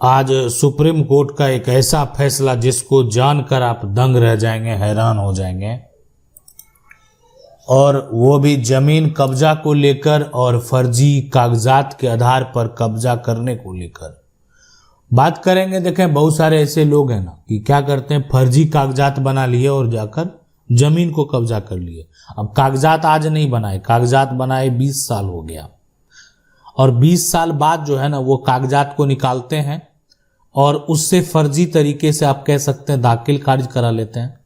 आज supreme court का एक ऐसा फैसला जिसको जानकर आप दंग रह जाएंगे, हैरान हो जाएंगे, और वो भी जमीन कब्जा को लेकर और फर्जी कागजात के आधार पर कब्जा करने को लेकर बात करेंगे। देखें, बहुत सारे ऐसे लोग हैं ना कि क्या करते हैं, फर्जी कागजात बना लिए और जाकर जमीन को कब्जा कर लिए। अब कागजात आज नहीं बनाए, कागजात बनाए 20 साल हो गया, और 20 साल बाद जो है ना वो कागजात को निकालते हैं और उससे फर्जी तरीके से आप कह सकते हैं दाखिल खारिज करा लेते हैं।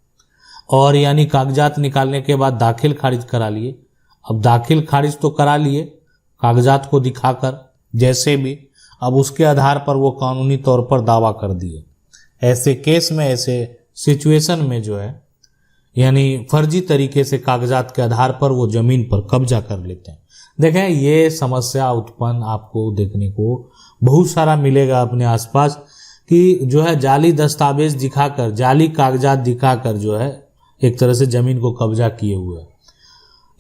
और यानी कागजात निकालने के बाद दाखिल खारिज करा लिए। अब दाखिल खारिज तो करा लिए कागजात को दिखाकर जैसे भी, अब उसके आधार पर वो कानूनी तौर पर दावा कर दिए। ऐसे केस में, ऐसे सिचुएशन में जो है यानी फर्जी तरीके से कागजात के आधार पर वो जमीन पर कब्जा कर लेते हैं। देखें, ये समस्या उत्पन्न आपको देखने को बहुत सारा मिलेगा अपने आसपास कि जो है जाली दस्तावेज दिखाकर, जाली कागजात दिखाकर जो है एक तरह से जमीन को कब्जा किए हुए,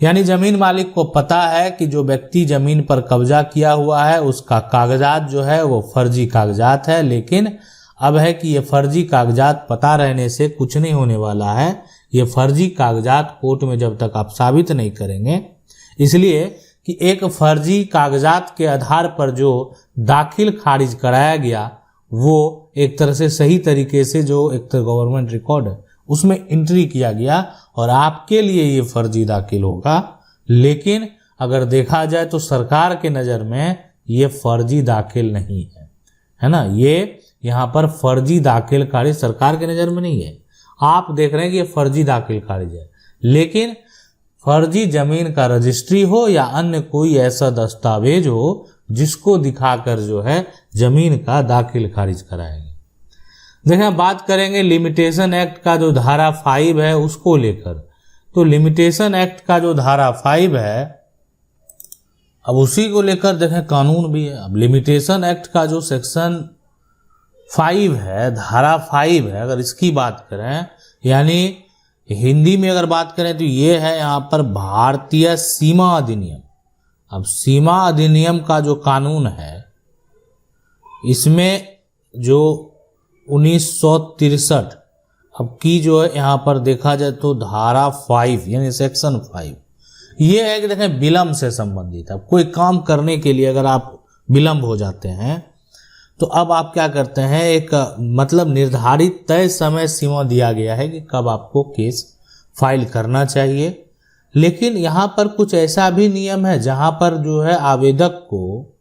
यानी जमीन मालिक को पता है कि जो व्यक्ति जमीन पर कब्जा किया हुआ है उसका कागजात जो है वो फर्जी कागजात है। लेकिन अब है कि ये फर्जी कागजात पता रहने से कुछ नहीं होने वाला है। ये फर्जी कागजात कोर्ट में जब तक आप साबित नहीं करेंगे, इसलिए कि एक फर्जी कागजात के आधार पर जो दाखिल खारिज कराया गया वो एक तरह से सही तरीके से जो एक तरह गवर्नमेंट रिकॉर्ड है उसमें एंट्री किया गया और आपके लिए ये फर्जी दाखिल होगा। लेकिन अगर देखा जाए तो सरकार के नज़र में ये फर्जी दाखिल नहीं है ना। ये यहाँ पर फर्जी दाखिल खारिज सरकार के नज़र में नहीं है। आप देख रहे हैं कि ये फर्जी दाखिल खारिज है, लेकिन फर्जी जमीन का रजिस्ट्री हो या अन्य कोई ऐसा दस्तावेज हो जिसको दिखाकर जो है जमीन का दाखिल खारिज कराएंगे। देखें, बात करेंगे लिमिटेशन एक्ट का जो धारा 5 है उसको लेकर। तो लिमिटेशन एक्ट का जो धारा 5 है, अब उसी को लेकर देखें कानून भी है। अब लिमिटेशन एक्ट का जो सेक्शन 5 है, धारा 5 है, अगर इसकी बात करें यानी हिंदी में अगर बात करें तो ये है यहाँ पर भारतीय सीमा अधिनियम। अब सीमा अधिनियम का जो कानून है इसमें जो 1963 अब की जो है यहाँ पर देखा जाए तो धारा 5 यानी सेक्शन 5 ये है कि देखें विलम्ब से संबंधित। अब कोई काम करने के लिए अगर आप विलम्ब हो जाते हैं तो अब आप क्या करते हैं, एक मतलब निर्धारित तय समय सीमा दिया गया है कि कब आपको केस फाइल करना चाहिए। लेकिन यहाँ पर कुछ ऐसा भी नियम है जहाँ पर जो है आवेदक को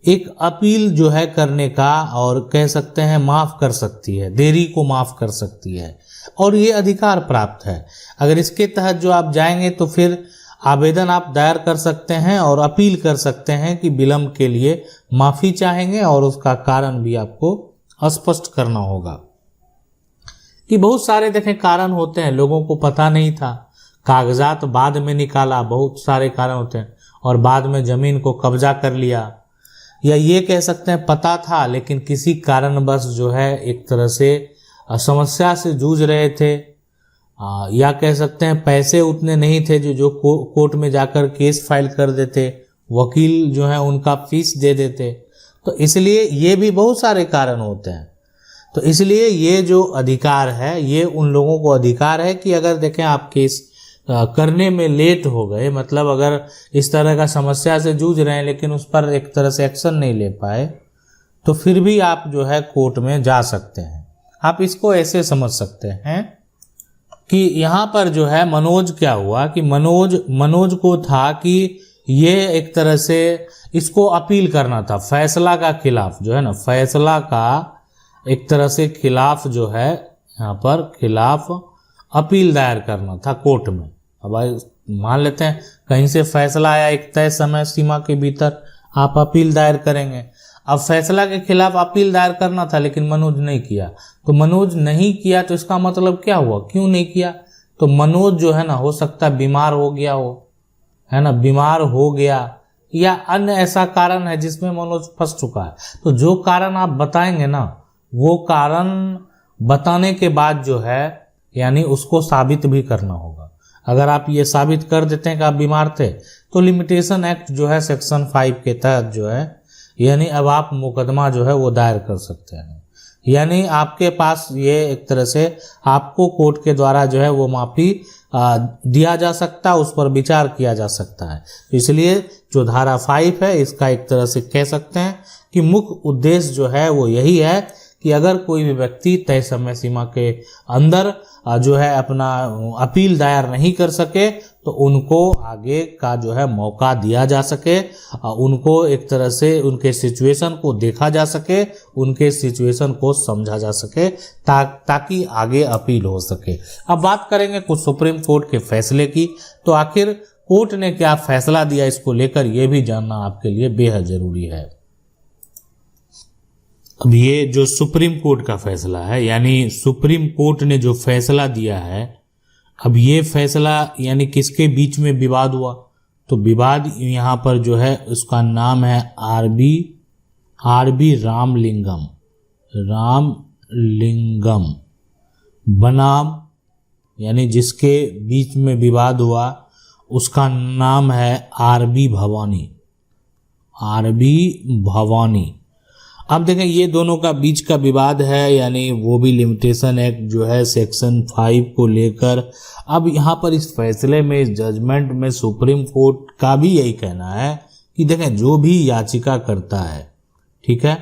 एक अपील जो है करने का और कह सकते हैं माफ़ कर सकती है, देरी को माफ़ कर सकती है, और ये अधिकार प्राप्त है। अगर इसके तहत जो आप जाएंगे तो फिर आवेदन आप दायर कर सकते हैं और अपील कर सकते हैं कि विलम्ब के लिए माफ़ी चाहेंगे और उसका कारण भी आपको स्पष्ट करना होगा। कि बहुत सारे देखें कारण होते हैं, लोगों को पता नहीं था, कागजात बाद में निकाला, बहुत सारे कारण होते हैं, और बाद में ज़मीन को कब्जा कर लिया, या ये कह सकते हैं पता था लेकिन किसी कारणवश जो है एक तरह से समस्या से जूझ रहे थे, या कह सकते हैं पैसे उतने नहीं थे जो कोर्ट में जाकर केस फाइल कर देते, वकील जो है उनका फीस दे देते। तो इसलिए ये भी बहुत सारे कारण होते हैं। तो इसलिए ये जो अधिकार है ये उन लोगों को अधिकार है कि अगर देखें आप केस करने में लेट हो गए, मतलब अगर इस तरह का समस्या से जूझ रहे हैं लेकिन उस पर एक तरह से एक्शन नहीं ले पाए, तो फिर भी आप जो है कोर्ट में जा सकते हैं। आप इसको ऐसे समझ सकते हैं कि यहाँ पर जो है मनोज क्या हुआ कि मनोज को था कि ये एक तरह से इसको अपील करना था फैसला का खिलाफ, जो है ना फैसला का एक तरह से खिलाफ जो है यहाँ पर खिलाफ अपील दायर करना था कोर्ट में। अब मान लेते हैं कहीं से फैसला आया, एक तय समय सीमा के भीतर आप अपील दायर करेंगे। अब फैसला के खिलाफ अपील दायर करना था लेकिन मनोज नहीं किया, तो मनोज नहीं किया तो इसका मतलब क्या हुआ, क्यों नहीं किया, तो मनोज जो है ना हो सकता है बीमार हो गया हो, है ना, बीमार हो गया, या अन्य ऐसा कारण है जिसमें मनोज फंस चुका है। तो जो कारण आप बताएंगे ना वो कारण बताने के बाद जो है यानी उसको साबित भी करना होगा। अगर आप ये साबित कर देते हैं कि आप बीमार थे तो लिमिटेशन एक्ट जो है सेक्शन 5 के तहत जो है यानी अब आप मुकदमा जो है वो दायर कर सकते हैं। यानी आपके पास ये एक तरह से आपको कोर्ट के द्वारा जो है वो माफी दिया जा सकता है, उस पर विचार किया जा सकता है। इसलिए जो धारा 5 है इसका एक तरह से कह सकते हैं कि मुख्य उद्देश्य जो है वो यही है कि अगर कोई भी व्यक्ति तय समय सीमा के अंदर जो है अपना अपील दायर नहीं कर सके तो उनको आगे का जो है मौका दिया जा सके, उनको एक तरह से उनके सिचुएशन को देखा जा सके, उनके सिचुएशन को समझा जा सके ताकि आगे अपील हो सके। अब बात करेंगे कुछ सुप्रीम कोर्ट के फैसले की। तो आखिर कोर्ट ने क्या फैसला दिया इसको लेकर ये भी जानना आपके लिए बेहद जरूरी है। अब ये जो सुप्रीम कोर्ट का फैसला है, यानी सुप्रीम कोर्ट ने जो फैसला दिया है, अब ये फैसला यानी किसके बीच में विवाद हुआ, तो विवाद यहाँ पर जो है उसका नाम है आरबी रामलिंगम बनाम, यानी जिसके बीच में विवाद हुआ उसका नाम है आरबी भवानी। अब देखें ये दोनों का बीच का विवाद है, यानी वो भी लिमिटेशन एक्ट जो है सेक्शन 5 को लेकर। अब यहाँ पर इस फैसले में, इस जजमेंट में सुप्रीम कोर्ट का भी यही कहना है कि देखें जो भी याचिका करता है, ठीक है,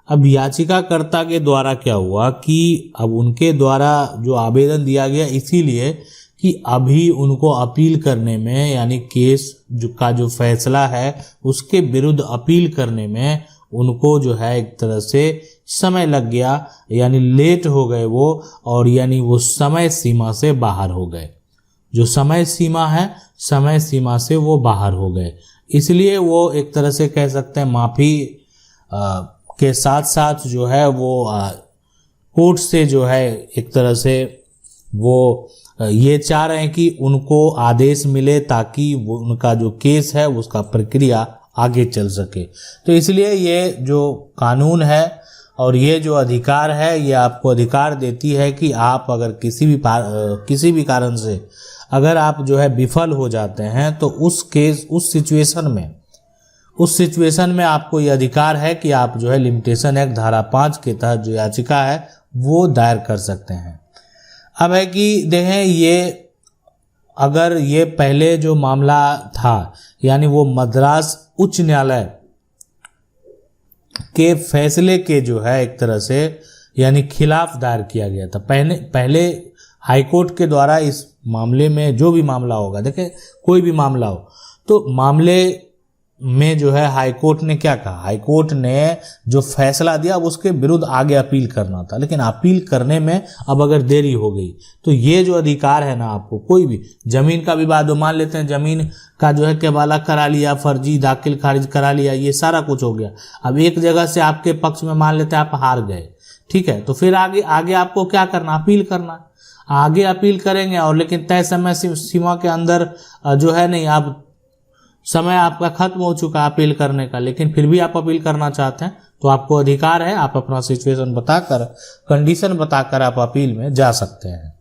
अब याचिकाकर्ता के द्वारा क्या हुआ कि अब उनके द्वारा जो आवेदन दिया गया इसीलिए कि अभी उनको अपील करने में, यानी केस जो फैसला है उसके विरुद्ध अपील करने में उनको जो है एक तरह से समय लग गया, यानी लेट हो गए वो, और यानी वो समय सीमा से बाहर हो गए। जो समय सीमा है, समय सीमा से वो बाहर हो गए, इसलिए वो एक तरह से कह सकते हैं माफ़ी के साथ साथ जो है वो कोर्ट से जो है एक तरह से वो ये चाह रहे हैं कि उनको आदेश मिले ताकि वो उनका जो केस है उसका प्रक्रिया आगे चल सके। तो इसलिए ये जो कानून है और ये जो अधिकार है ये आपको अधिकार देती है कि आप अगर किसी भी कारण से अगर आप जो है विफल हो जाते हैं तो उस सिचुएशन में आपको ये अधिकार है कि आप जो है लिमिटेशन एक्ट धारा 5 के तहत जो याचिका है वो दायर कर सकते हैं। अब है कि देखें ये अगर ये पहले जो मामला था, यानी वो मद्रास उच्च न्यायालय के फैसले के जो है एक तरह से यानी खिलाफ दायर किया गया था। पहले हाईकोर्ट के द्वारा इस मामले में जो भी मामला होगा, देखें कोई भी मामला हो तो मामले में जो है हाईकोर्ट ने क्या कहा, हाईकोर्ट ने जो फैसला दिया अब उसके विरुद्ध आगे अपील करना था, लेकिन अपील करने में अब अगर देरी हो गई तो ये जो अधिकार है ना, आपको कोई भी जमीन का विवाद हो, मान लेते हैं जमीन का जो है केवाला करा लिया, फर्जी दाखिल खारिज करा लिया, ये सारा कुछ हो गया। अब एक जगह से आपके पक्ष में मान लेते हैं आप हार गए, ठीक है, तो फिर आगे आपको क्या करना, अपील करना। आगे अपील करेंगे और लेकिन तय समय सीमा के अंदर जो है नहीं, आप समय आपका खत्म हो चुका अपील करने का, लेकिन फिर भी आप अपील करना चाहते हैं तो आपको अधिकार है, आप अपना सिचुएशन बताकर, कंडीशन बताकर आप अपील में जा सकते हैं।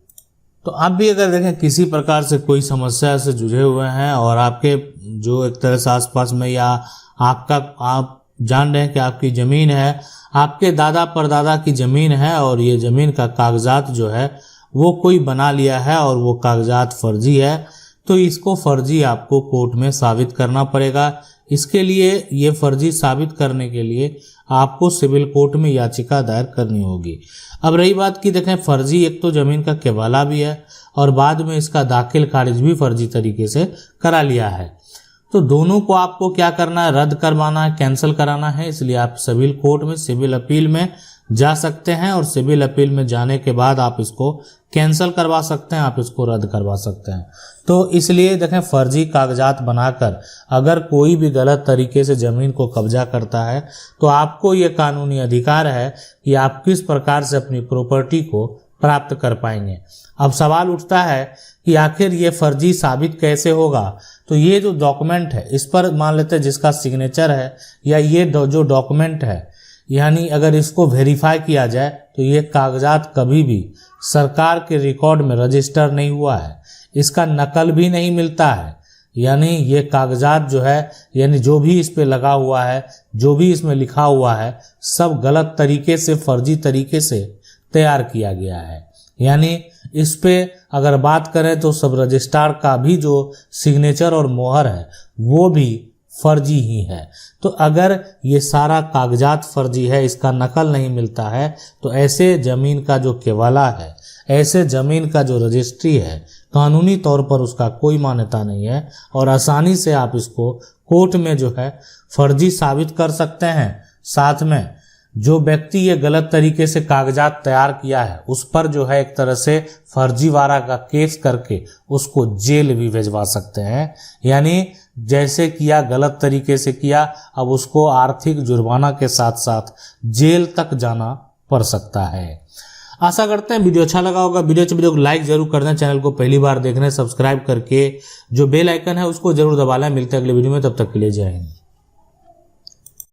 तो आप भी अगर देखें किसी प्रकार से कोई समस्या से जुझे हुए हैं और आपके जो एक तरह से आसपास में या आप जान रहे हैं कि आपकी ज़मीन है, आपके दादा परदादा की ज़मीन है और ये ज़मीन का कागजात जो है वो कोई बना लिया है और वो कागजात फर्जी है, तो इसको फर्जी आपको कोर्ट में साबित करना पड़ेगा। इसके लिए ये फर्जी साबित करने के लिए आपको सिविल कोर्ट में याचिका दायर करनी होगी। अब रही बात की देखें फर्जी, एक तो ज़मीन का केवाला भी है और बाद में इसका दाखिल खारिज भी फर्जी तरीके से करा लिया है, तो दोनों को आपको क्या करना है, रद्द करवाना है, कैंसिल कराना है। इसलिए आप सिविल कोर्ट में सिविल अपील में जा सकते हैं और सिविल अपील में जाने के बाद आप इसको कैंसिल करवा सकते हैं, आप इसको रद्द करवा सकते हैं। तो इसलिए देखें फर्जी कागजात बनाकर अगर कोई भी गलत तरीके से ज़मीन को कब्जा करता है तो आपको ये कानूनी अधिकार है कि आप किस प्रकार से अपनी प्रॉपर्टी को प्राप्त कर पाएंगे। अब सवाल उठता है कि आखिर ये फर्जी साबित कैसे होगा, तो ये जो डॉक्यूमेंट है इस पर मान लेते हैं जिसका सिग्नेचर है या ये जो डॉक्यूमेंट है, यानी अगर इसको वेरीफाई किया जाए तो ये कागजात कभी भी सरकार के रिकॉर्ड में रजिस्टर नहीं हुआ है, इसका नकल भी नहीं मिलता है, यानी ये कागजात जो है, यानी जो भी इस पे लगा हुआ है, जो भी इसमें लिखा हुआ है, सब गलत तरीके से, फर्जी तरीके से तैयार किया गया है। यानी इस पे अगर बात करें तो सब रजिस्ट्रार का भी जो सिग्नेचर और मोहर है वो भी फर्जी ही है। तो अगर ये सारा कागजात फर्जी है, इसका नकल नहीं मिलता है, तो ऐसे ज़मीन का जो केवाला है, ऐसे ज़मीन का जो रजिस्ट्री है, कानूनी तौर पर उसका कोई मान्यता नहीं है और आसानी से आप इसको कोर्ट में जो है फर्जी साबित कर सकते हैं। साथ में जो व्यक्ति ये गलत तरीके से कागजात तैयार किया है उस पर जो है एक तरह से फर्जीवाड़ा का केस करके उसको जेल भी भिजवा सकते हैं। यानी जैसे किया, गलत तरीके से किया, अब उसको आर्थिक जुर्माना के साथ साथ जेल तक जाना पड़ सकता है। आशा करते हैं वीडियो अच्छा लगा होगा। वीडियो को लाइक जरूर कर दें, चैनल को पहली बार देख रहे हैं सब्सक्राइब करके जो बेल आइकन है उसको जरूर दबा लें। मिलते हैं अगले वीडियो में, तब तक के लिए जय हिंद।